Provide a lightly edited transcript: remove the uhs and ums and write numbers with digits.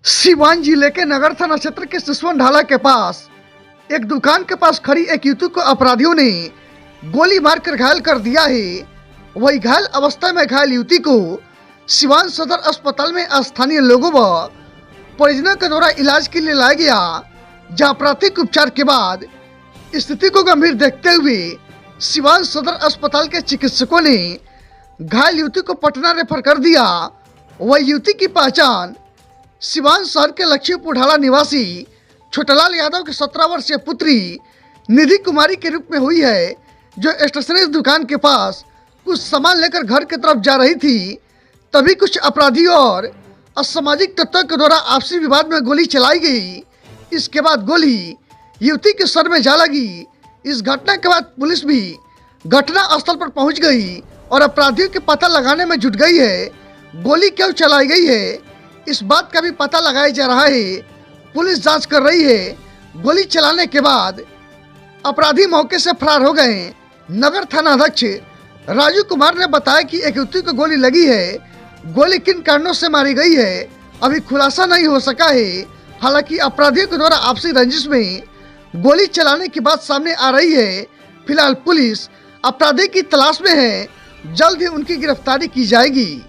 सिवान जिले के नगर थाना क्षेत्र के सिसवन ढाला के पास एक दुकान के पास खड़ी एक युवती को अपराधियों ने गोली मारकर घायल कर दिया है। वही घायल अवस्था में घायल युवती को सिवान सदर अस्पताल में स्थानीय लोगों व परिजनों के द्वारा इलाज के लिए लाया गया, जहां प्राथमिक उपचार के बाद स्थिति को गंभीर देखते हुए सिवान सदर अस्पताल के चिकित्सकों ने घायल युवती को पटना रेफर कर दिया। वह युवती की पहचान सिवान शहर के लक्ष्मीपुर ढाला निवासी छोटलाल यादव के 17 वर्षीय पुत्री निधि कुमारी के रूप में हुई है, जो स्टेशनरी दुकान के पास कुछ सामान लेकर घर की तरफ जा रही थी। तभी कुछ अपराधियों और असामाजिक तत्वों के द्वारा आपसी विवाद में गोली चलाई गई। इसके बाद गोली युवती के सर में जा लगी। इस घटना के बाद पुलिस भी घटना स्थल पर पहुंच गई और अपराधियों के पता लगाने में जुट गई है। गोली क्यों चलाई गई है, इस बात का भी पता लगाया जा रहा है। पुलिस जांच कर रही है। गोली चलाने के बाद अपराधी मौके से फरार हो गए। नगर थाना अध्यक्ष राजू कुमार ने बताया कि एक युवती को गोली लगी है। गोली किन कारणों से मारी गई है अभी खुलासा नहीं हो सका है। हालांकि अपराधियों के द्वारा आपसी रंजिश में गोली चलाने की बात सामने आ रही है। फिलहाल पुलिस अपराधी की तलाश में है, जल्द ही उनकी गिरफ्तारी की जाएगी।